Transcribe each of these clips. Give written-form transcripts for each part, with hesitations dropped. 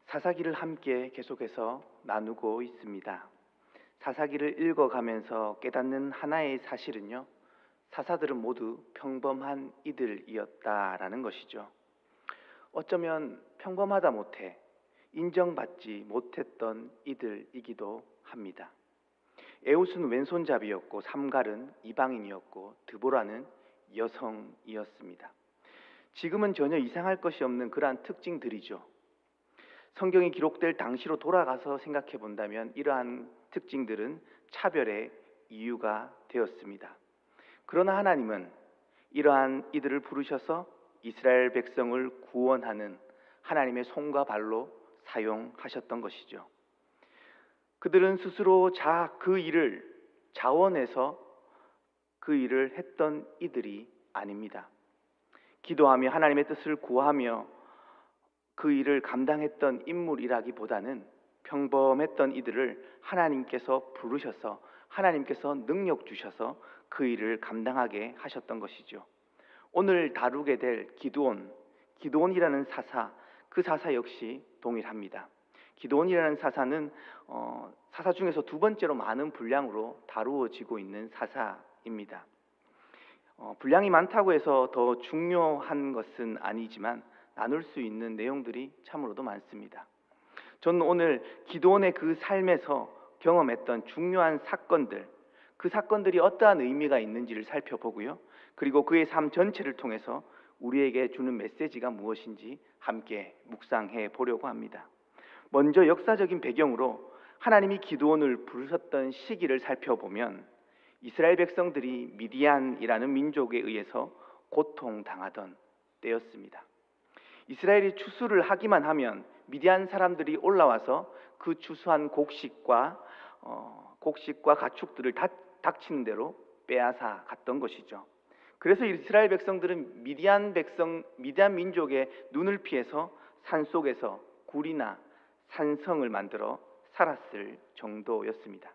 사사기를 함께 계속해서 나누고 있습니다. 사사기를 읽어가면서 깨닫는 하나의 사실은요, 사사들은 모두 평범한 이들이었다라는 것이죠. 어쩌면 평범하다 못해 인정받지 못했던 이들이기도 합니다. 에웃은 왼손잡이였고 삼갈은 이방인이었고 드보라는 여성이었습니다. 지금은 전혀 이상할 것이 없는 그러한 특징들이죠. 성경이 기록될 당시로 돌아가서 생각해 본다면 이러한 특징들은 차별의 이유가 되었습니다. 그러나 하나님은 이러한 이들을 부르셔서 이스라엘 백성을 구원하는 하나님의 손과 발로 사용하셨던 것이죠. 그들은 스스로 그 일을 자원해서 그 일을 했던 이들이 아닙니다. 기도하며 하나님의 뜻을 구하며 그 일을 감당했던 인물이라기보다는 평범했던 이들을 하나님께서 부르셔서 하나님께서 능력 주셔서 그 일을 감당하게 하셨던 것이죠. 오늘 다루게 될 기드온이라는 사사, 그 사사 역시 동일합니다. 기드온이라는 사사는 사사 중에서 두 번째로 많은 분량으로 다루어지고 있는 사사입니다. 분량이 많다고 해서 더 중요한 것은 아니지만 나눌 수 있는 내용들이 참으로도 많습니다. 저는 오늘 기드온의 그 삶에서 경험했던 중요한 사건들, 그 사건들이 어떠한 의미가 있는지를 살펴보고요, 그리고 그의 삶 전체를 통해서 우리에게 주는 메시지가 무엇인지 함께 묵상해 보려고 합니다. 먼저 역사적인 배경으로 하나님이 기드온을 부르셨던 시기를 살펴보면 이스라엘 백성들이 미디안이라는 민족에 의해서 고통당하던 때였습니다. 이스라엘이 추수를 하기만 하면 미디안 사람들이 올라와서 그 추수한 곡식과 가축들을 닥치는 대로 빼앗아 갔던 것이죠. 그래서 이스라엘 백성들은 미디안 민족의 눈을 피해서 산속에서 굴이나 산성을 만들어 살았을 정도였습니다.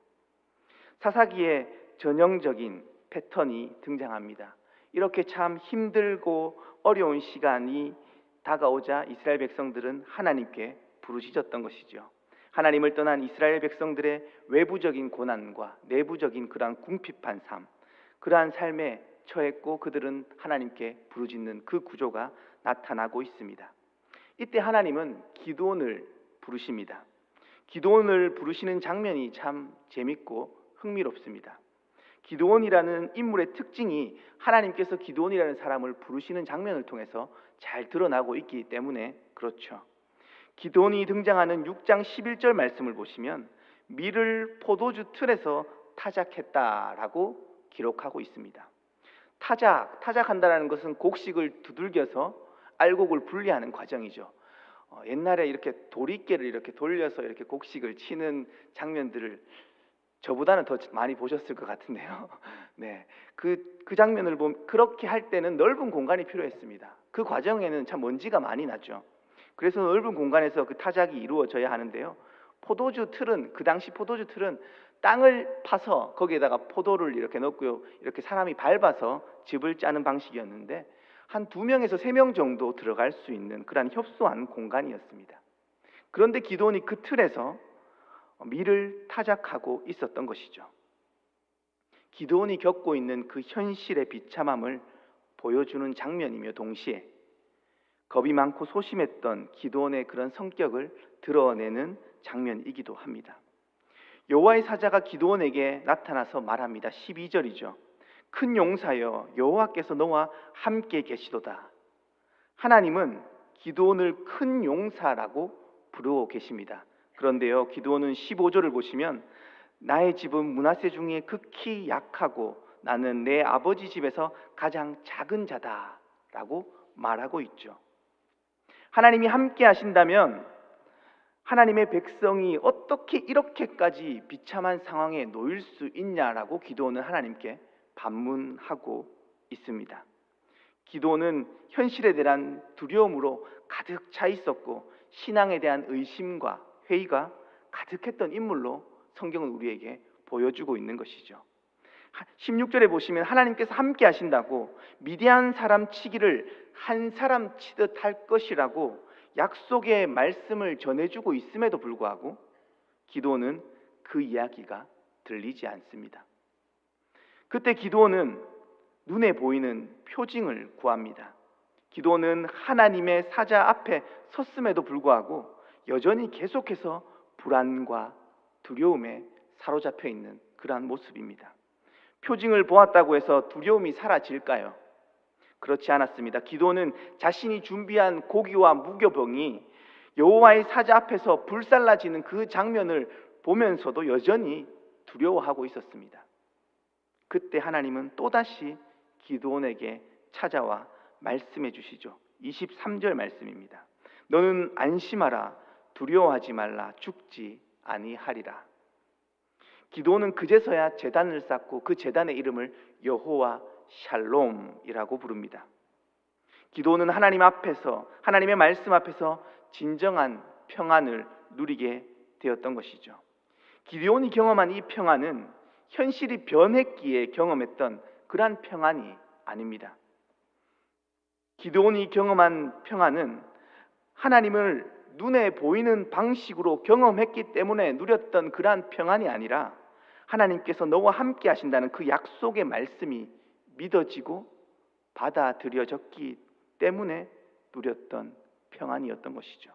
사사기에 전형적인 패턴이 등장합니다. 이렇게 참 힘들고 어려운 시간이 다가오자 이스라엘 백성들은 하나님께 부르짖었던 것이죠. 하나님을 떠난 이스라엘 백성들의 외부적인 고난과 내부적인 그러한 궁핍한 삶, 그러한 삶에 처했고 그들은 하나님께 부르짖는 그 구조가 나타나고 있습니다. 이때 하나님은 기드온을 부르십니다. 기드온을 부르시는 장면이 참 재밌고 흥미롭습니다. 기드온이라는 인물의 특징이 하나님께서 기드온이라는 사람을 부르시는 장면을 통해서 잘 드러나고 있기 때문에 그렇죠. 기드온이 등장하는 6장 11절 말씀을 보시면 밀을 포도주 틀에서 타작했다라고 기록하고 있습니다. 타작한다는 것은 곡식을 두들겨서 알곡을 분리하는 과정이죠. 옛날에 이렇게 도리깨를 이렇게 돌려서 이렇게 곡식을 치는 장면들을 저보다는 더 많이 보셨을 것 같은데요. 네, 그 장면을 보면 그렇게 할 때는 넓은 공간이 필요했습니다. 그 과정에는 참 먼지가 많이 나죠. 그래서 넓은 공간에서 그 타작이 이루어져야 하는데요. 그 당시 포도주 틀은 땅을 파서 거기에다가 포도를 이렇게 넣고요, 이렇게 사람이 밟아서 즙을 짜는 방식이었는데 한 2명에서 3명 정도 들어갈 수 있는 그런 협소한 공간이었습니다. 그런데 기드온이 그 틀에서 밀을 타작하고 있었던 것이죠. 기드온이 겪고 있는 그 현실의 비참함을 보여주는 장면이며 동시에 겁이 많고 소심했던 기드온의 그런 성격을 드러내는 장면이기도 합니다. 여호와의 사자가 기드온에게 나타나서 말합니다. 12절이죠. 큰 용사여, 여호와께서 너와 함께 계시도다. 하나님은 기드온을 큰 용사라고 부르고 계십니다. 그런데요, 기드온은 15절을 보시면 나의 집은 므낫세 중에 극히 약하고 나는 내 아버지 집에서 가장 작은 자다라고 말하고 있죠. 하나님이 함께 하신다면 하나님의 백성이 어떻게 이렇게까지 비참한 상황에 놓일 수 있냐라고 기드온은 하나님께 반문하고 있습니다. 기드온은 현실에 대한 두려움으로 가득 차 있었고 신앙에 대한 의심과 회의가 가득했던 인물로 성경은 우리에게 보여주고 있는 것이죠. 16절에 보시면 하나님께서 함께 하신다고 미디안 사람 치기를 한 사람 치듯 할 것이라고 약속의 말씀을 전해주고 있음에도 불구하고 기드온은 그 이야기가 들리지 않습니다. 그때 기드온은 눈에 보이는 표징을 구합니다. 기드온은 하나님의 사자 앞에 섰음에도 불구하고 여전히 계속해서 불안과 두려움에 사로잡혀 있는 그러한 모습입니다. 표징을 보았다고 해서 두려움이 사라질까요? 그렇지 않았습니다. 기드온은 자신이 준비한 고기와 무교병이 여호와의 사자 앞에서 불살라지는 그 장면을 보면서도 여전히 두려워하고 있었습니다. 그때 하나님은 또다시 기드온에게 찾아와 말씀해 주시죠. 23절 말씀입니다. 너는 안심하라, 두려워하지 말라, 죽지 아니하리라. 기드온은 그제서야 제단을 쌓고 그 제단의 이름을 여호와 샬롬이라고 부릅니다. 기드온은 하나님 앞에서, 하나님의 말씀 앞에서 진정한 평안을 누리게 되었던 것이죠. 기드온이 경험한 이 평안은 현실이 변했기에 경험했던 그러한 평안이 아닙니다. 기드온이 경험한 평안은 하나님을 눈에 보이는 방식으로 경험했기 때문에 누렸던 그러한 평안이 아니라 하나님께서 너와 함께 하신다는 그 약속의 말씀이 믿어지고 받아들여졌기 때문에 누렸던 평안이었던 것이죠.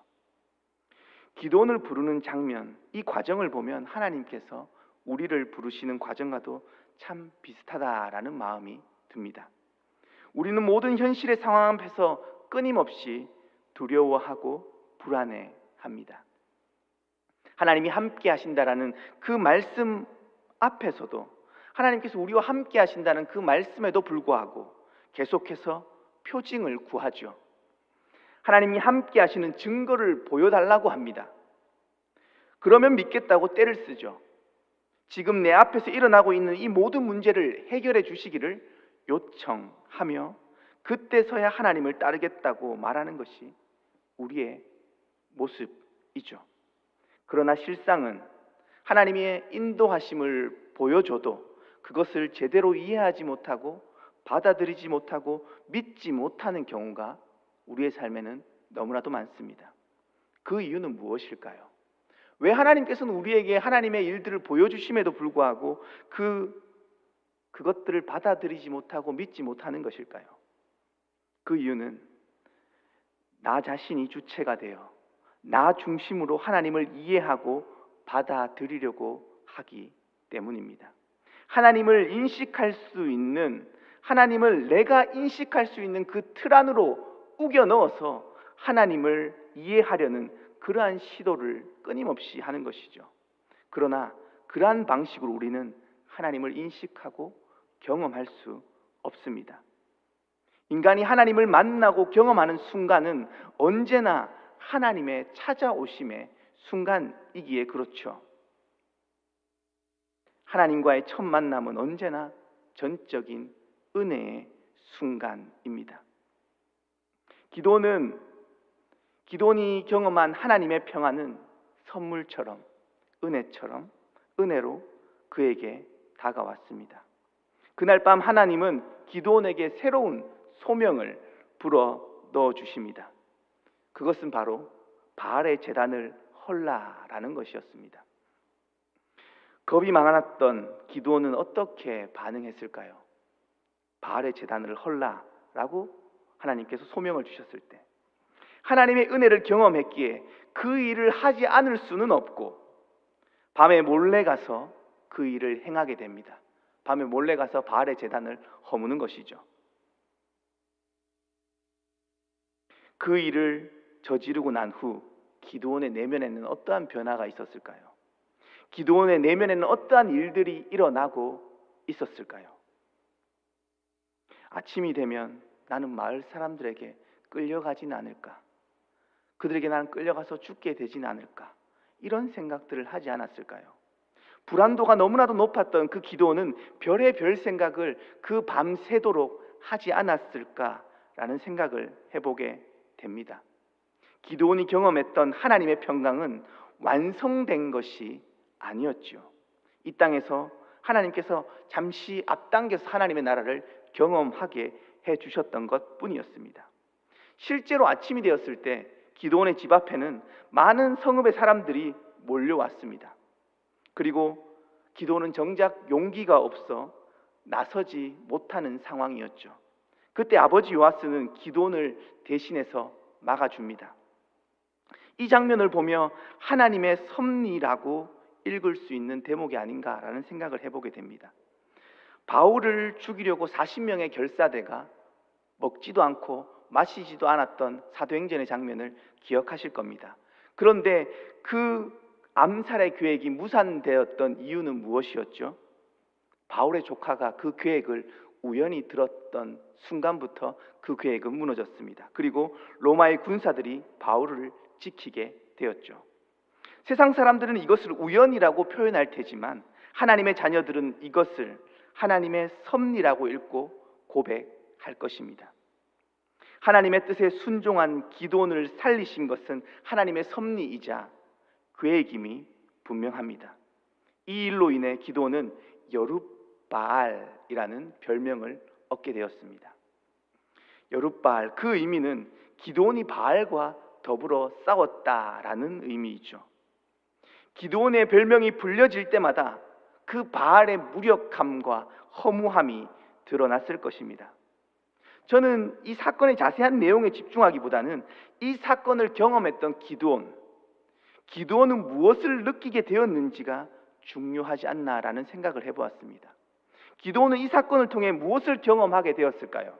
기드온을 부르는 장면, 이 과정을 보면 하나님께서 우리를 부르시는 과정과도 참 비슷하다라는 마음이 듭니다. 우리는 모든 현실의 상황 앞에서 끊임없이 두려워하고 불안해합니다. 하나님이 함께 하신다라는 그 말씀 앞에서도, 하나님께서 우리와 함께 하신다는 그 말씀에도 불구하고 계속해서 표징을 구하죠. 하나님이 함께 하시는 증거를 보여달라고 합니다. 그러면 믿겠다고 떼를 쓰죠. 지금 내 앞에서 일어나고 있는 이 모든 문제를 해결해 주시기를 요청하며 그때서야 하나님을 따르겠다고 말하는 것이 우리의 모습이죠. 그러나 실상은 하나님의 인도하심을 보여줘도 그것을 제대로 이해하지 못하고 받아들이지 못하고 믿지 못하는 경우가 우리의 삶에는 너무나도 많습니다. 그 이유는 무엇일까요? 왜 하나님께서는 우리에게 하나님의 일들을 보여주심에도 불구하고 그것들을 받아들이지 못하고 믿지 못하는 것일까요? 그 이유는 나 자신이 주체가 되어 나 중심으로 하나님을 이해하고 받아들이려고 하기 때문입니다. 하나님을 인식할 수 있는, 하나님을 내가 인식할 수 있는 그 틀 안으로 우겨 넣어서 하나님을 이해하려는 그러한 시도를 끊임없이 하는 것이죠. 그러나 그러한 방식으로 우리는 하나님을 인식하고 경험할 수 없습니다. 인간이 하나님을 만나고 경험하는 순간은 언제나 하나님의 찾아오심의 순간이기에 그렇죠. 하나님과의 첫 만남은 언제나 전적인 은혜의 순간입니다. 기드온이 경험한 하나님의 평안은 선물처럼, 은혜처럼, 은혜로 그에게 다가왔습니다. 그날 밤 하나님은 기드온에게 새로운 소명을 불어 넣어 주십니다. 그것은 바로 바알의 제단을 헐라라는 것이었습니다. 겁이 많았던 기드온은 어떻게 반응했을까요? 바알의 제단을 헐라라고 하나님께서 소명을 주셨을 때 하나님의 은혜를 경험했기에 그 일을 하지 않을 수는 없고 밤에 몰래 가서 그 일을 행하게 됩니다. 밤에 몰래 가서 바알의 제단을 허무는 것이죠. 그 일을 저지르고 난 후 기드온의 내면에는 어떠한 변화가 있었을까요? 기드온의 내면에는 어떠한 일들이 일어나고 있었을까요? 아침이 되면 나는 마을 사람들에게 끌려가진 않을까? 그들에게 나는 끌려가서 죽게 되진 않을까? 이런 생각들을 하지 않았을까요? 불안도가 너무나도 높았던 그 기드온은 별의별 생각을 그 밤새도록 하지 않았을까라는 생각을 해보게 됩니다. 기드온이 경험했던 하나님의 평강은 완성된 것이 아니었죠. 이 땅에서 하나님께서 잠시 앞당겨서 하나님의 나라를 경험하게 해주셨던 것 뿐이었습니다. 실제로 아침이 되었을 때 기드온의 집 앞에는 많은 성읍의 사람들이 몰려왔습니다. 그리고 기드온은 정작 용기가 없어 나서지 못하는 상황이었죠. 그때 아버지 요아스는 기드온을 대신해서 막아줍니다. 이 장면을 보며 하나님의 섭리라고 읽을 수 있는 대목이 아닌가라는 생각을 해보게 됩니다. 바울을 죽이려고 40명의 결사대가 먹지도 않고 마시지도 않았던 사도행전의 장면을 기억하실 겁니다. 그런데 그 암살의 계획이 무산되었던 이유는 무엇이었죠? 바울의 조카가 그 계획을 우연히 들었던 순간부터 그 계획은 무너졌습니다. 그리고 로마의 군사들이 바울을 지키게 되었죠. 세상 사람들은 이것을 우연이라고 표현할 테지만 하나님의 자녀들은 이것을 하나님의 섭리라고 읽고 고백할 것입니다. 하나님의 뜻에 순종한 기드온을 살리신 것은 하나님의 섭리이자 계획임이 분명합니다. 이 일로 인해 기드온은 여룻바알이라는 별명을 얻게 되었습니다. 여룻바알, 그 의미는 기드온이 바알과 더불어 싸웠다라는 의미이죠. 기드온의 별명이 불려질 때마다 그 바알의 무력함과 허무함이 드러났을 것입니다. 저는 이 사건의 자세한 내용에 집중하기보다는 이 사건을 경험했던 기드온은 무엇을 느끼게 되었는지가 중요하지 않나라는 생각을 해보았습니다. 기드온은 이 사건을 통해 무엇을 경험하게 되었을까요?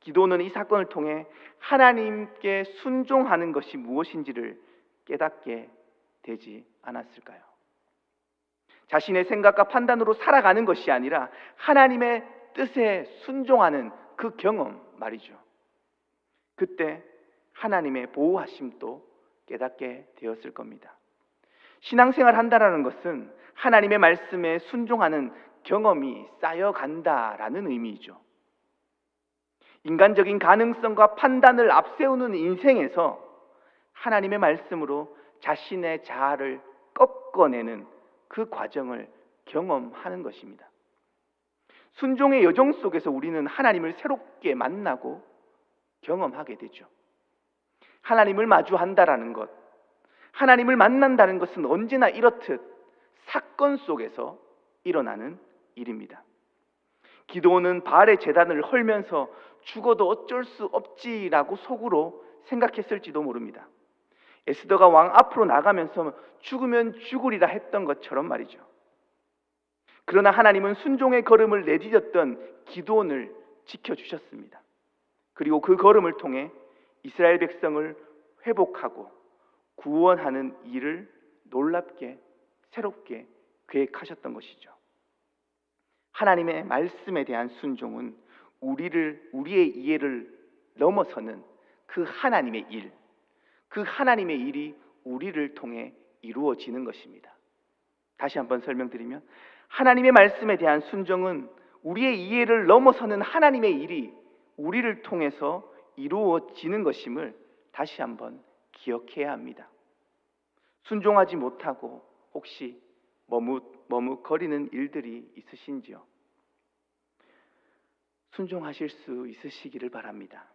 기드온은 이 사건을 통해 하나님께 순종하는 것이 무엇인지를 깨닫게 되지 않았을까요? 자신의 생각과 판단으로 살아가는 것이 아니라 하나님의 뜻에 순종하는 그 경험 말이죠. 그때 하나님의 보호하심도 깨닫게 되었을 겁니다. 신앙생활 한다라는 것은 하나님의 말씀에 순종하는 경험이 쌓여간다라는 의미이죠. 인간적인 가능성과 판단을 앞세우는 인생에서 하나님의 말씀으로 자신의 자아를 꺾어내는 그 과정을 경험하는 것입니다. 순종의 여정 속에서 우리는 하나님을 새롭게 만나고 경험하게 되죠. 하나님을 마주한다라는 것, 하나님을 만난다는 것은 언제나 이렇듯 사건 속에서 일어나는 일입니다. 기드온은 바알의 제단을 헐면서 죽어도 어쩔 수 없지라고 속으로 생각했을지도 모릅니다. 에스더가 왕 앞으로 나가면서 죽으면 죽으리라 했던 것처럼 말이죠. 그러나 하나님은 순종의 걸음을 내디뎠던 기드온을 지켜주셨습니다. 그리고 그 걸음을 통해 이스라엘 백성을 회복하고 구원하는 일을 놀랍게 새롭게 계획하셨던 것이죠. 하나님의 말씀에 대한 순종은 우리의 이해를 넘어서는 그 하나님의 일, 그 하나님의 일이 우리를 통해 이루어지는 것입니다. 다시 한번 설명드리면 하나님의 말씀에 대한 순종은 우리의 이해를 넘어서는 하나님의 일이 우리를 통해서 이루어지는 것임을 다시 한번 기억해야 합니다. 순종하지 못하고 혹시 머뭇거리는 일들이 있으신지요? 순종하실 수 있으시기를 바랍니다.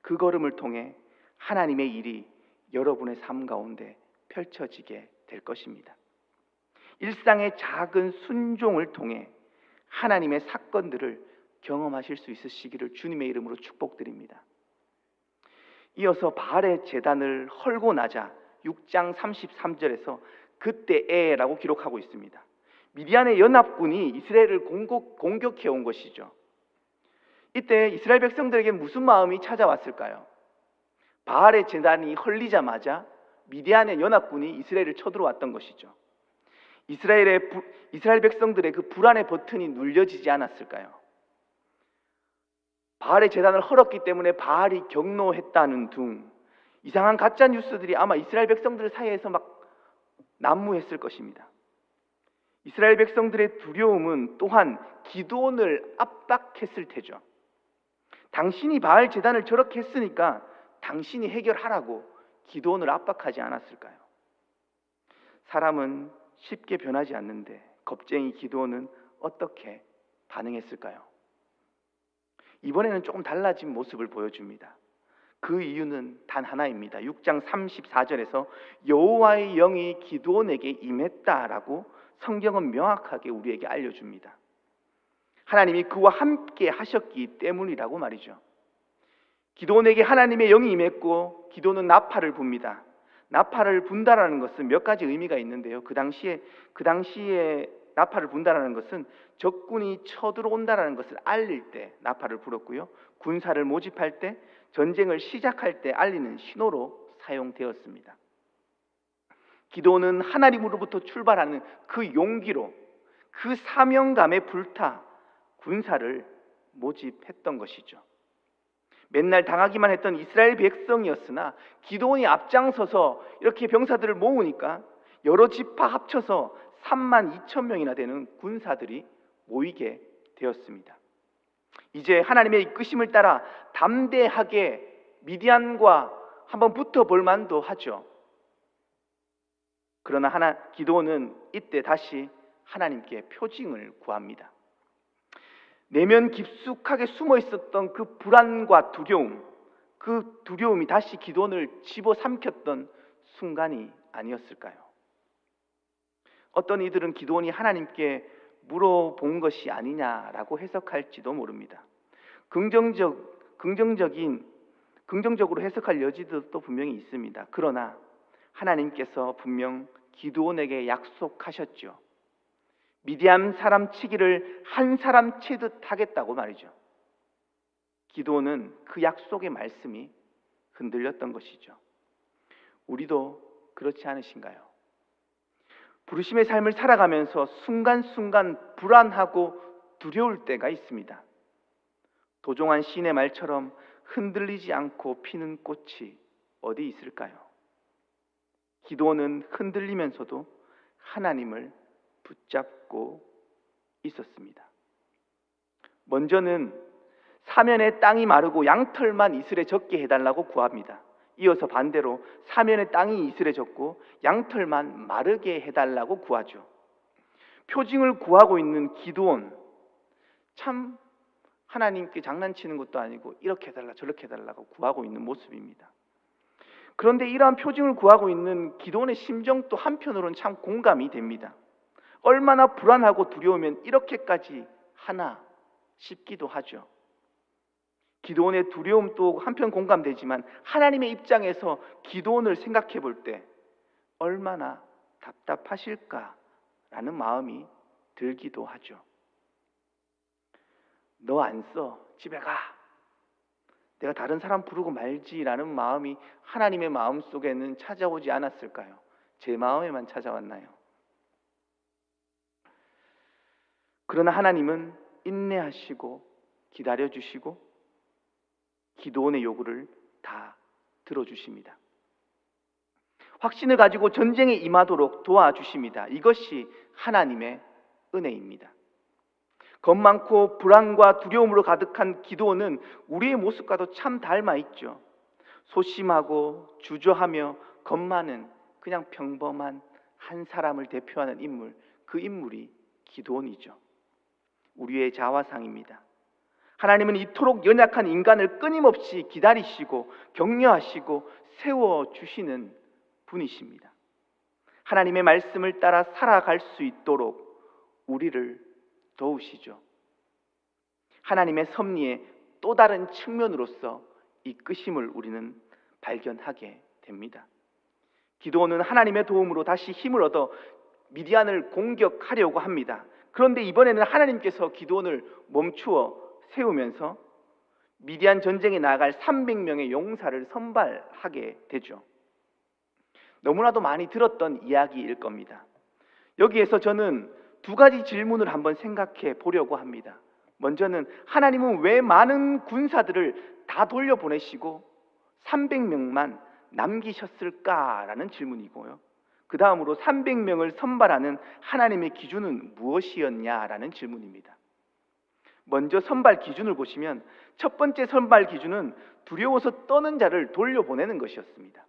그 걸음을 통해 하나님의 일이 여러분의 삶 가운데 펼쳐지게 될 것입니다. 일상의 작은 순종을 통해 하나님의 사건들을 경험하실 수 있으시기를 주님의 이름으로 축복드립니다. 이어서 바알의 제단을 헐고 나자 6장 33절에서 그때에라고 기록하고 있습니다. 미디안의 연합군이 이스라엘을 공격해 온 것이죠. 이때 이스라엘 백성들에게 무슨 마음이 찾아왔을까요? 바알의 제단이 헐리자마자 미디안의 연합군이 이스라엘을 쳐들어왔던 것이죠. 이스라엘 백성들의 그 불안의 버튼이 눌려지지 않았을까요? 바알의 제단을 헐었기 때문에 바알이 경노했다는 등 이상한 가짜 뉴스들이 아마 이스라엘 백성들 사이에서 막 난무했을 것입니다. 이스라엘 백성들의 두려움은 또한 기드온을 압박했을 테죠. 당신이 바알 제단을 저렇게 했으니까 당신이 해결하라고 기드온을 압박하지 않았을까요? 사람은 쉽게 변하지 않는데 겁쟁이 기드온은 어떻게 반응했을까요? 이번에는 조금 달라진 모습을 보여줍니다. 그 이유는 단 하나입니다. 6장 34절에서 여호와의 영이 기드온에게 임했다라고 성경은 명확하게 우리에게 알려줍니다. 하나님이 그와 함께 하셨기 때문이라고 말이죠. 기드온에게 하나님의 영이 임했고 기드온은 나팔을 붑니다. 나팔을 분다라는 것은 몇 가지 의미가 있는데요. 그 당시에 나팔을 분다라는 것은 적군이 쳐들어온다라는 것을 알릴 때 나팔을 불었고요. 군사를 모집할 때, 전쟁을 시작할 때 알리는 신호로 사용되었습니다. 기드온은 하나님으로부터 출발하는 그 용기로, 그 사명감에 불타 군사를 모집했던 것이죠. 맨날 당하기만 했던 이스라엘 백성이었으나 기드온이 앞장서서 이렇게 병사들을 모으니까 여러 지파 합쳐서 32,000명이나 되는 군사들이 모이게 되었습니다. 이제 하나님의 이끄심을 따라 담대하게 미디안과 한번 붙어볼 만도 하죠. 그러나 기드온은 이때 다시 하나님께 표징을 구합니다. 내면 깊숙하게 숨어 있었던 그 불안과 두려움, 그 두려움이 다시 기드온을 집어삼켰던 순간이 아니었을까요? 어떤 이들은 기드온이 하나님께 물어본 것이 아니냐라고 해석할지도 모릅니다. 긍정적으로 해석할 여지도 또 분명히 있습니다. 그러나 하나님께서 분명 기드온에게 약속하셨죠. 미디안 사람 치기를 한 사람 치듯 하겠다고 말이죠. 기드온은 그 약속의 말씀이 흔들렸던 것이죠. 우리도 그렇지 않으신가요? 부르심의 삶을 살아가면서 순간순간 불안하고 두려울 때가 있습니다. 도종환 시인의 말처럼 흔들리지 않고 피는 꽃이 어디 있을까요? 기드온은 흔들리면서도 하나님을 붙잡고 있었습니다. 먼저는 사면의 땅이 마르고 양털만 이슬에 젖게 해달라고 구합니다. 이어서 반대로 사면의 땅이 이슬에 젖고 양털만 마르게 해달라고 구하죠. 표징을 구하고 있는 기드온, 참 하나님께 장난치는 것도 아니고 이렇게 해달라 저렇게 해달라고 구하고 있는 모습입니다. 그런데 이러한 표징을 구하고 있는 기드온의 심정도 한편으로는 참 공감이 됩니다. 얼마나 불안하고 두려우면 이렇게까지 하나 싶기도 하죠. 기드온의 두려움도 한편 공감되지만 하나님의 입장에서 기드온을 생각해 볼 때 얼마나 답답하실까라는 마음이 들기도 하죠. 너 안 써, 집에 가. 내가 다른 사람 부르고 말지라는 마음이 하나님의 마음속에는 찾아오지 않았을까요? 제 마음에만 찾아왔나요? 그러나 하나님은 인내하시고 기다려주시고 기드온의 요구를 다 들어주십니다. 확신을 가지고 전쟁에 임하도록 도와주십니다. 이것이 하나님의 은혜입니다. 겁 많고 불안과 두려움으로 가득한 기드온은 우리의 모습과도 참 닮아 있죠. 소심하고 주저하며 겁 많은 그냥 평범한 한 사람을 대표하는 인물, 그 인물이 기드온이죠. 우리의 자화상입니다. 하나님은 이토록 연약한 인간을 끊임없이 기다리시고 격려하시고 세워주시는 분이십니다. 하나님의 말씀을 따라 살아갈 수 있도록 우리를 도우시죠. 하나님의 섭리의 또 다른 측면으로서 이끄심을 우리는 발견하게 됩니다. 기드온은 하나님의 도움으로 다시 힘을 얻어 미디안을 공격하려고 합니다. 그런데 이번에는 하나님께서 기드온을 멈추어 세우면서 미디안 전쟁에 나아갈 300명의 용사를 선발하게 되죠. 너무나도 많이 들었던 이야기일 겁니다. 여기에서 저는 두 가지 질문을 한번 생각해 보려고 합니다. 먼저는 하나님은 왜 많은 군사들을 다 돌려보내시고 300명만 남기셨을까라는 질문이고요. 그 다음으로 300명을 선발하는 하나님의 기준은 무엇이었냐라는 질문입니다. 먼저 선발 기준을 보시면 첫 번째 선발 기준은 두려워서 떠는 자를 돌려보내는 것이었습니다.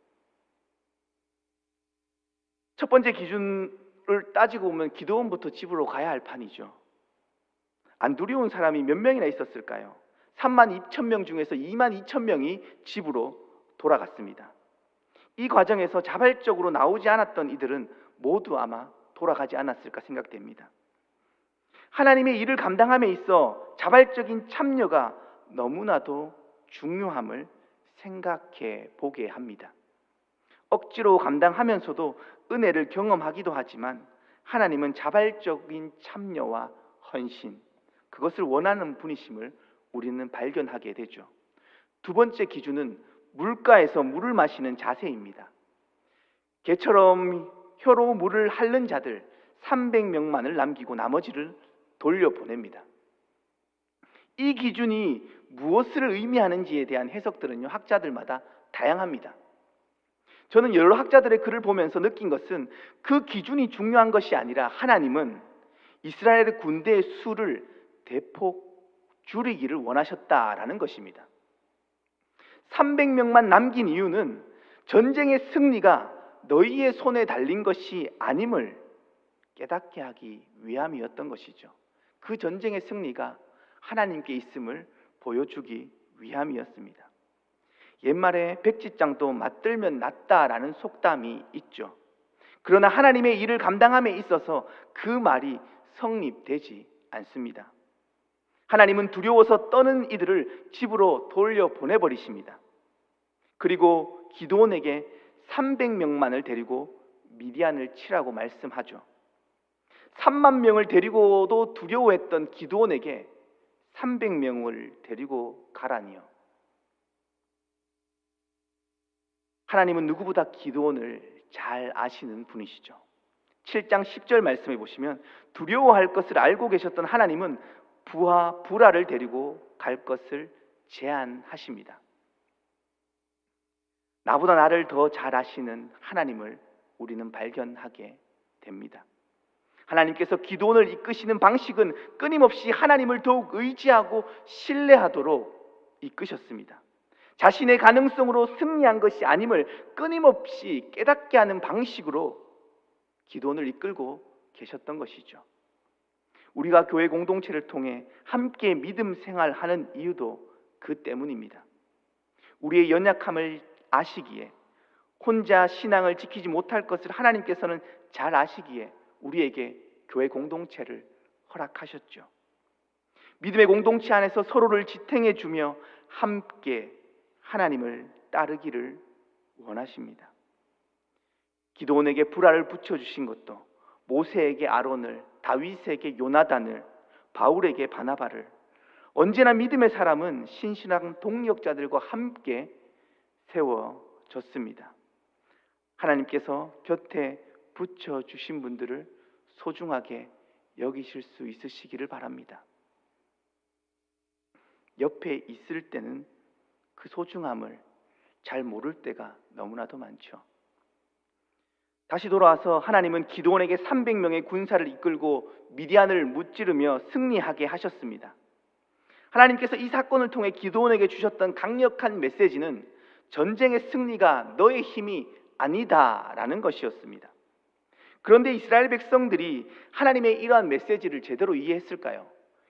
첫 번째 기준을 따지고 보면 기드온부터 집으로 가야 할 판이죠. 안 두려운 사람이 몇 명이나 있었을까요? 32,000명 중에서 22,000명이 집으로 돌아갔습니다. 이 과정에서 자발적으로 나오지 않았던 이들은 모두 아마 돌아가지 않았을까 생각됩니다. 하나님의 일을 감당함에 있어 자발적인 참여가 너무나도 중요함을 생각해 보게 합니다. 억지로 감당하면서도 은혜를 경험하기도 하지만 하나님은 자발적인 참여와 헌신, 그것을 원하는 분이심을 우리는 발견하게 되죠. 두 번째 기준은 물가에서 물을 마시는 자세입니다. 개처럼 혀로 물을 핥는 자들 300명만을 남기고 나머지를 돌려보냅니다. 이 기준이 무엇을 의미하는지에 대한 해석들은요, 학자들마다 다양합니다. 저는 여러 학자들의 글을 보면서 느낀 것은 그 기준이 중요한 것이 아니라 하나님은 이스라엘의 군대의 수를 대폭 줄이기를 원하셨다라는 것입니다. 300명만 남긴 이유는 전쟁의 승리가 너희의 손에 달린 것이 아님을 깨닫게 하기 위함이었던 것이죠. 그 전쟁의 승리가 하나님께 있음을 보여주기 위함이었습니다. 옛말에 백지장도 맞들면 낫다라는 속담이 있죠. 그러나 하나님의 일을 감당함에 있어서 그 말이 성립되지 않습니다. 하나님은 두려워서 떠는 이들을 집으로 돌려보내버리십니다. 그리고 기드온에게 300명만을 데리고 미디안을 치라고 말씀하죠. 3만 명을 데리고도 두려워했던 기드온에게 300명을 데리고 가라니요. 하나님은 누구보다 기드온을 잘 아시는 분이시죠. 7장 10절 말씀해 보시면 두려워할 것을 알고 계셨던 하나님은 부하 부라를 데리고 갈 것을 제안하십니다. 나보다 나를 더 잘 아시는 하나님을 우리는 발견하게 됩니다. 하나님께서 기드온을 이끄시는 방식은 끊임없이 하나님을 더욱 의지하고 신뢰하도록 이끄셨습니다. 자신의 가능성으로 승리한 것이 아님을 끊임없이 깨닫게 하는 방식으로 기드온을 이끌고 계셨던 것이죠. 우리가 교회 공동체를 통해 함께 믿음 생활하는 이유도 그 때문입니다. 우리의 연약함을 아시기에, 혼자 신앙을 지키지 못할 것을 하나님께서는 잘 아시기에 우리에게 교회 공동체를 허락하셨죠. 믿음의 공동체 안에서 서로를 지탱해 주며 함께 하나님을 따르기를 원하십니다. 기드온에게 불화를 붙여주신 것도, 모세에게 아론을, 다윗에게 요나단을, 바울에게 바나바를, 언제나 믿음의 사람은 신신한 동력자들과 함께 세워졌습니다. 하나님께서 곁에 붙여주신 분들을 소중하게 여기실 수 있으시기를 바랍니다. 옆에 있을 때는 그 소중함을 잘 모를 때가 너무나도 많죠. 다시 돌아와서 하나님은 기드온에게 300명의 군사를 이끌고 미디안을 무찌르며 승리하게 하셨습니다. 하나님께서 이 사건을 통해 기드온에게 주셨던 강력한 메시지는 전쟁의 승리가 너의 힘이 아니다라는 것이었습니다. 그런데 이스라엘 백성들이 하나님의 이러한 메시지를 제대로 이해했을까요?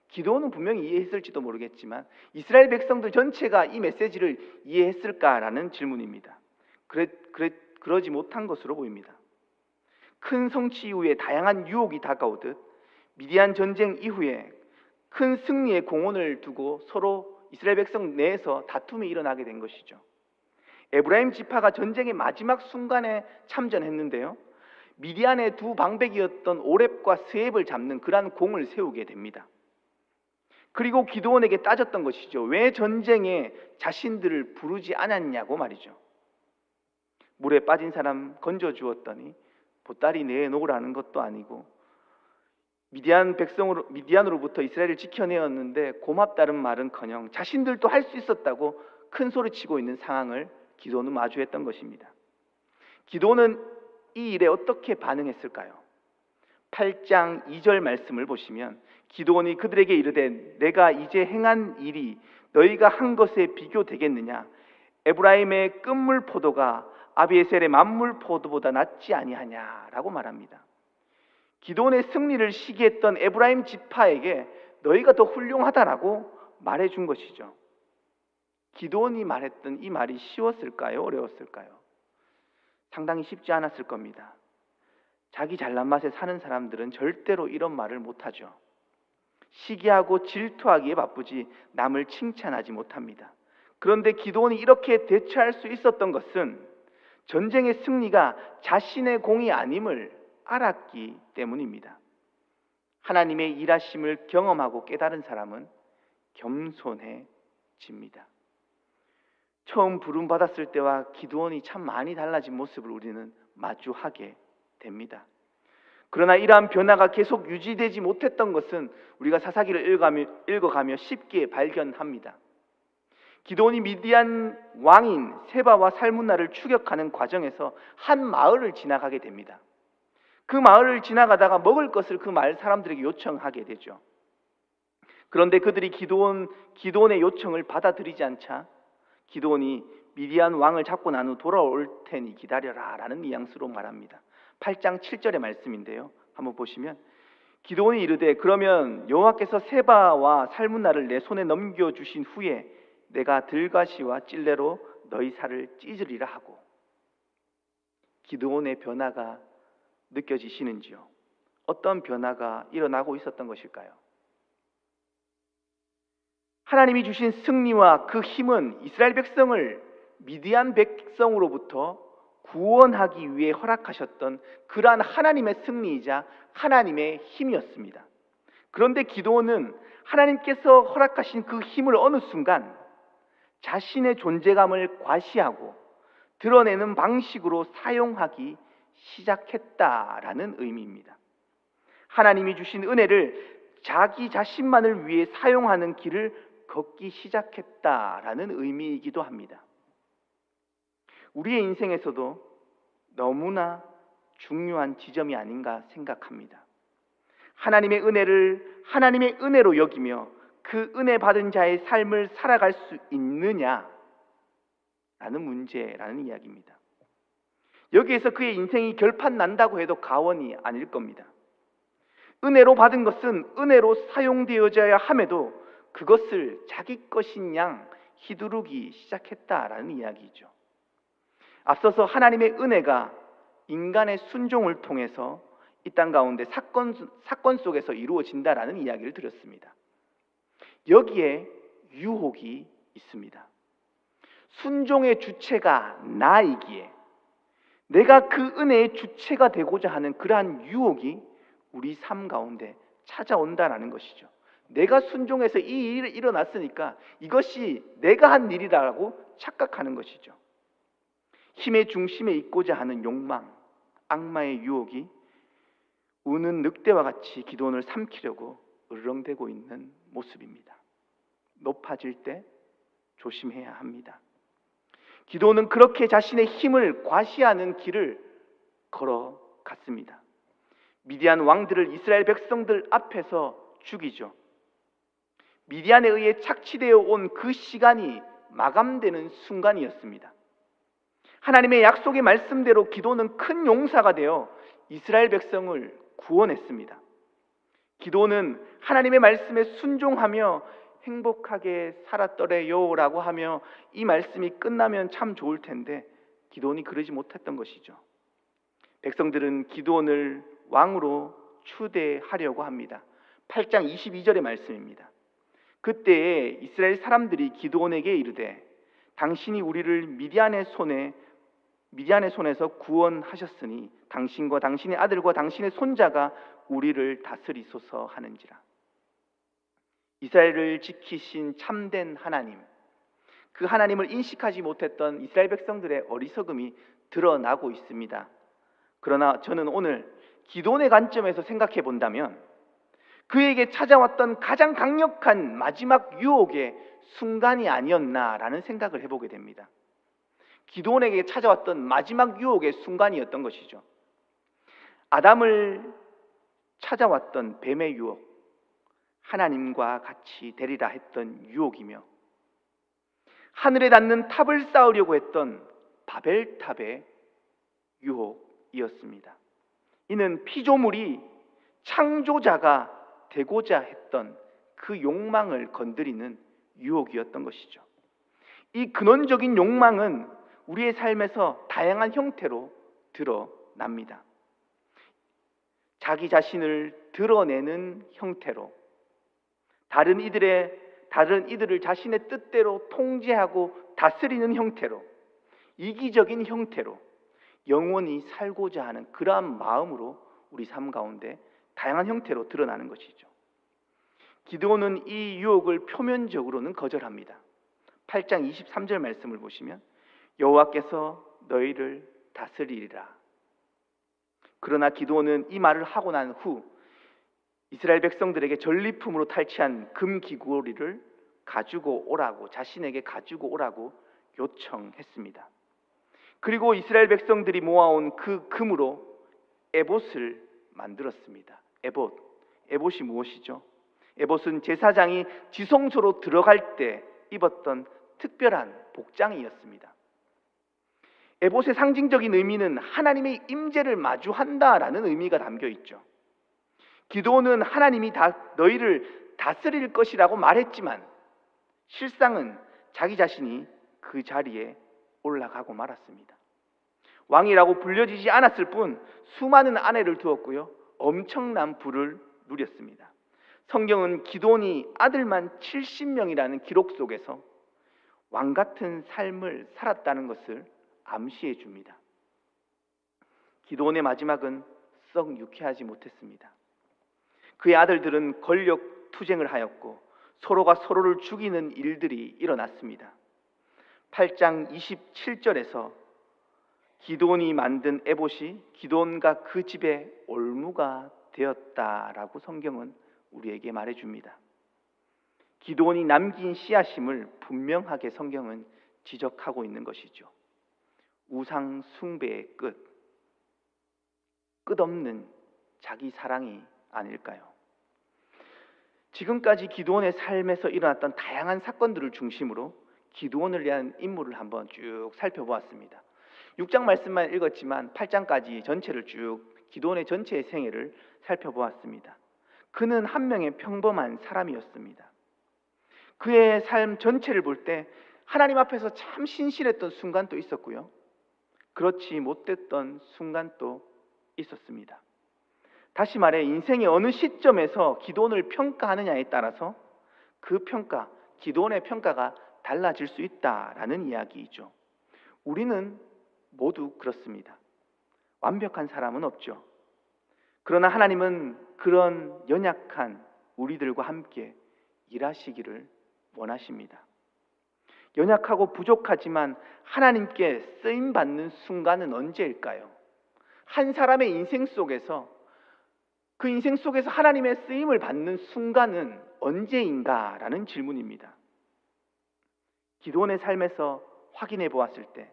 기드온은 분명히 이해했을지도 모르겠지만 이스라엘 백성들 전체가 이 메시지를 이해했을까라는 질문입니다. 그러지 못한 것으로 보입니다. 큰 성취 이후에 다양한 유혹이 다가오듯 미디안 전쟁 이후에 큰 승리의 공헌을 두고 서로 이스라엘 백성 내에서 다툼이 일어나게 된 것이죠. 에브라임 지파가 전쟁의 마지막 순간에 참전했는데요, 미디안의 두 방백이었던 오렙과 스앱을 잡는 그러한 공을 세우게 됩니다. 그리고 기드온에게 따졌던 것이죠. 왜 전쟁에 자신들을 부르지 않았냐고 말이죠. 물에 빠진 사람 건져주었더니 보따리 내놓으라는 것도 아니고, 미디안으로부터 이스라엘을 지켜내었는데 고맙다는 말은커녕 자신들도 할 수 있었다고 큰 소리치고 있는 상황을 기드온은 마주했던 것입니다. 기드온은 이 일에 어떻게 반응했을까요? 8장 2절 말씀을 보시면 기드온이 그들에게 이르되 내가 이제 행한 일이 너희가 한 것에 비교되겠느냐? 에브라임의 끝물 포도가 아비에셀의 만물 포도보다 낫지 아니하냐라고 말합니다. 기드온의 승리를 시기했던 에브라임 지파에게 너희가 더 훌륭하다라고 말해준 것이죠. 기드온이 말했던 이 말이 쉬웠을까요? 어려웠을까요? 상당히 쉽지 않았을 겁니다. 자기 잘난 맛에 사는 사람들은 절대로 이런 말을 못하죠. 시기하고 질투하기에 바쁘지 남을 칭찬하지 못합니다. 그런데 기드온이 이렇게 대처할 수 있었던 것은 전쟁의 승리가 자신의 공이 아님을 알았기 때문입니다. 하나님의 일하심을 경험하고 깨달은 사람은 겸손해집니다. 처음 부름받았을 때와 기드온이 참 많이 달라진 모습을 우리는 마주하게 됩니다. 그러나 이러한 변화가 계속 유지되지 못했던 것은 우리가 사사기를 읽어가며 쉽게 발견합니다. 기드온이 미디안 왕인 세바와 살문나를 추격하는 과정에서 한 마을을 지나가게 됩니다. 그 마을을 지나가다가 먹을 것을 그 마을 사람들에게 요청하게 되죠. 그런데 그들이 기드온의 요청을 받아들이지 않자 기드온이 미디안 왕을 잡고 난 후 돌아올 테니 기다려라 라는 뉘앙스로 말합니다. 8장 7절의 말씀인데요, 한번 보시면 기드온이 이르되 그러면 여호와께서 세바와 살문나를 내 손에 넘겨주신 후에 내가 들가시와 찔레로 너희 살을 찢으리라 하고. 기드온의 변화가 느껴지시는지요? 어떤 변화가 일어나고 있었던 것일까요? 하나님이 주신 승리와 그 힘은 이스라엘 백성을 미디안 백성으로부터 구원하기 위해 허락하셨던 그러한 하나님의 승리이자 하나님의 힘이었습니다. 그런데 기드온은 하나님께서 허락하신 그 힘을 어느 순간 자신의 존재감을 과시하고 드러내는 방식으로 사용하기 시작했다라는 의미입니다. 하나님이 주신 은혜를 자기 자신만을 위해 사용하는 길을 걷기 시작했다라는 의미이기도 합니다. 우리의 인생에서도 너무나 중요한 지점이 아닌가 생각합니다. 하나님의 은혜를 하나님의 은혜로 여기며 그 은혜 받은 자의 삶을 살아갈 수 있느냐라는 문제라는 이야기입니다. 여기에서 그의 인생이 결판 난다고 해도 과언이 아닐 겁니다. 은혜로 받은 것은 은혜로 사용되어져야 함에도 그것을 자기 것인 양 휘두르기 시작했다라는 이야기죠. 앞서서 하나님의 은혜가 인간의 순종을 통해서 이 땅 가운데 사건 속에서 이루어진다라는 이야기를 드렸습니다. 여기에 유혹이 있습니다. 순종의 주체가 나이기에 내가 그 은혜의 주체가 되고자 하는 그러한 유혹이 우리 삶 가운데 찾아온다라는 것이죠. 내가 순종해서 이 일이 일어났으니까 이것이 내가 한 일이라고 착각하는 것이죠. 힘의 중심에 있고자 하는 욕망, 악마의 유혹이 우는 늑대와 같이 기드온을 삼키려고 으르렁대고 있는 모습입니다. 높아질 때 조심해야 합니다. 기드온은 그렇게 자신의 힘을 과시하는 길을 걸어갔습니다. 미디안 왕들을 이스라엘 백성들 앞에서 죽이죠. 미디안에 의해 착취되어 온 그 시간이 마감되는 순간이었습니다. 하나님의 약속의 말씀대로 기드온은 큰 용사가 되어 이스라엘 백성을 구원했습니다. 기드온은 하나님의 말씀에 순종하며 행복하게 살았더래요라고 하며 이 말씀이 끝나면 참 좋을 텐데 기드온이 그러지 못했던 것이죠. 백성들은 기드온을 왕으로 추대하려고 합니다. 8장 22절의 말씀입니다. 그때에 이스라엘 사람들이 기드온에게 이르되 당신이 우리를 미디안의 손에서 구원하셨으니 당신과 당신의 아들과 당신의 손자가 우리를 다스리소서 하는지라. 이스라엘을 지키신 참된 하나님, 그 하나님을 인식하지 못했던 이스라엘 백성들의 어리석음이 드러나고 있습니다. 그러나 저는 오늘 기드온의 관점에서 생각해 본다면 그에게 찾아왔던 가장 강력한 마지막 유혹의 순간이 아니었나라는 생각을 해보게 됩니다. 기드온에게 찾아왔던 마지막 유혹의 순간이었던 것이죠. 아담을 찾아왔던 뱀의 유혹, 하나님과 같이 되리라 했던 유혹이며 하늘에 닿는 탑을 쌓으려고 했던 바벨탑의 유혹이었습니다. 이는 피조물이 창조자가 되고자 했던 그 욕망을 건드리는 유혹이었던 것이죠. 이 근원적인 욕망은 우리의 삶에서 다양한 형태로 드러납니다. 자기 자신을 드러내는 형태로, 다른 이들을 자신의 뜻대로 통제하고 다스리는 형태로, 이기적인 형태로 영원히 살고자 하는 그러한 마음으로 우리 삶 가운데 다양한 형태로 드러나는 것이죠. 기드온은 이 유혹을 표면적으로는 거절합니다. 8장 23절 말씀을 보시면 여호와께서 너희를 다스리리라. 그러나 기드온은 이 말을 하고 난 후 이스라엘 백성들에게 전리품으로 탈취한 금 귀고리를 자신에게 가지고 오라고 요청했습니다. 그리고 이스라엘 백성들이 모아온 그 금으로 에봇을 만들었습니다. 에봇이 무엇이죠? 에봇은 제사장이 지성소로 들어갈 때 입었던 특별한 복장이었습니다. 에봇의 상징적인 의미는 하나님의 임재를 마주한다라는 의미가 담겨 있죠. 기드온은 하나님이 너희를 다스릴 것이라고 말했지만 실상은 자기 자신이 그 자리에 올라가고 말았습니다. 왕이라고 불려지지 않았을 뿐 수많은 아내를 두었고요, 엄청난 부를 누렸습니다. 성경은 기드온이 아들만 70명이라는 기록 속에서 왕 같은 삶을 살았다는 것을 암시해 줍니다. 기드온의 마지막은 썩 유쾌하지 못했습니다. 그의 아들들은 권력 투쟁을 하였고 서로가 서로를 죽이는 일들이 일어났습니다. 8장 27절에서 기드온이 만든 에봇이 기드온과 그 집의 올무가 되었다라고 성경은 우리에게 말해줍니다. 기드온이 남긴 씨앗임을 분명하게 성경은 지적하고 있는 것이죠. 우상 숭배의 끝없는 자기 사랑이 아닐까요? 지금까지 기드온의 삶에서 일어났던 다양한 사건들을 중심으로 기드온을 위한 인물을 한번 쭉 살펴보았습니다. 6장 말씀만 읽었지만 8장까지 전체를 쭉 기드온의 전체의 생애를 살펴보았습니다. 그는 한 명의 평범한 사람이었습니다. 그의 삶 전체를 볼 때 하나님 앞에서 참 신실했던 순간도 있었고요, 그렇지 못했던 순간도 있었습니다. 다시 말해 인생의 어느 시점에서 기드온을 평가하느냐에 따라서 기드온의 평가가 달라질 수 있다라는 이야기이죠. 우리는 모두 그렇습니다. 완벽한 사람은 없죠. 그러나 하나님은 그런 연약한 우리들과 함께 일하시기를 원하십니다. 연약하고 부족하지만 하나님께 쓰임받는 순간은 언제일까요? 한 사람의 인생 속에서 그 인생 속에서 하나님의 쓰임을 받는 순간은 언제인가라는 질문입니다. 기드온의 삶에서 확인해 보았을 때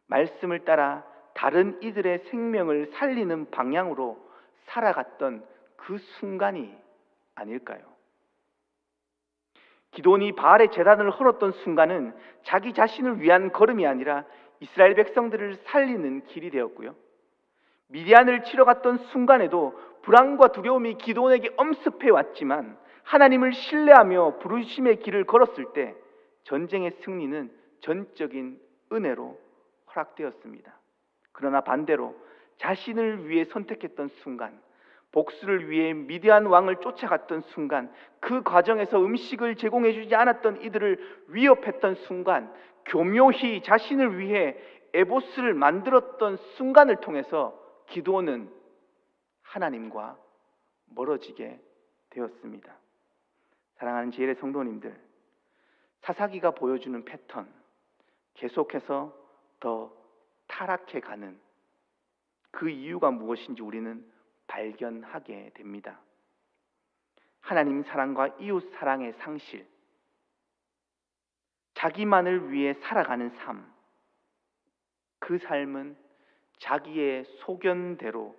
말씀을 따라 다른 이들의 생명을 살리는 방향으로 살아갔던 그 순간이 아닐까요? 기드온이 바알의 제단을 헐었던 순간은 자기 자신을 위한 걸음이 아니라 이스라엘 백성들을 살리는 길이 되었고요, 미디안을 치러 갔던 순간에도 불안과 두려움이 기드온에게 엄습해 왔지만 하나님을 신뢰하며 부르심의 길을 걸었을 때 전쟁의 승리는 전적인 은혜로 허락되었습니다. 그러나 반대로 자신을 위해 선택했던 순간, 복수를 위해 미디안 왕을 쫓아갔던 순간, 그 과정에서 음식을 제공해 주지 않았던 이들을 위협했던 순간, 교묘히 자신을 위해 에봇을 만들었던 순간을 통해서 기드온은 하나님과 멀어지게 되었습니다. 사랑하는 지혜의 성도님들, 사사기가 보여주는 패턴, 계속해서 더 타락해가는 그 이유가 무엇인지 우리는 발견하게 됩니다. 하나님 사랑과 이웃 사랑의 상실, 자기만을 위해 살아가는 삶, 그 삶은 자기의 소견대로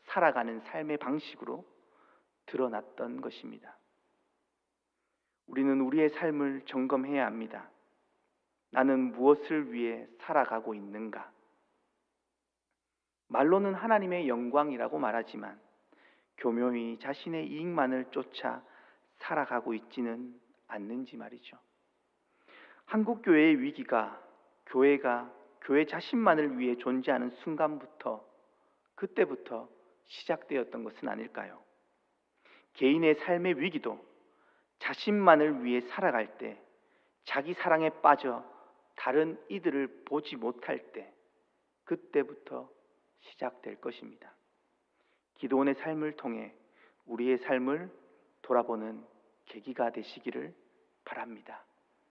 살아가는 삶의 방식으로 드러났던 것입니다. 우리는 우리의 삶을 점검해야 합니다. 나는 무엇을 위해 살아가고 있는가? 말로는 하나님의 영광이라고 말하지만 교묘히 자신의 이익만을 쫓아 살아가고 있지는 않는지 말이죠. 한국 교회의 위기가 교회가 교회 자신만을 위해 존재하는 순간부터, 그때부터 시작되었던 것은 아닐까요? 개인의 삶의 위기도 자신만을 위해 살아갈 때, 자기 사랑에 빠져 다른 이들을 보지 못할 때, 그때부터 시작될 것입니다. 기도원의 삶을 통해 우리의 삶을 돌아보는 계기가 되시기를 바랍니다.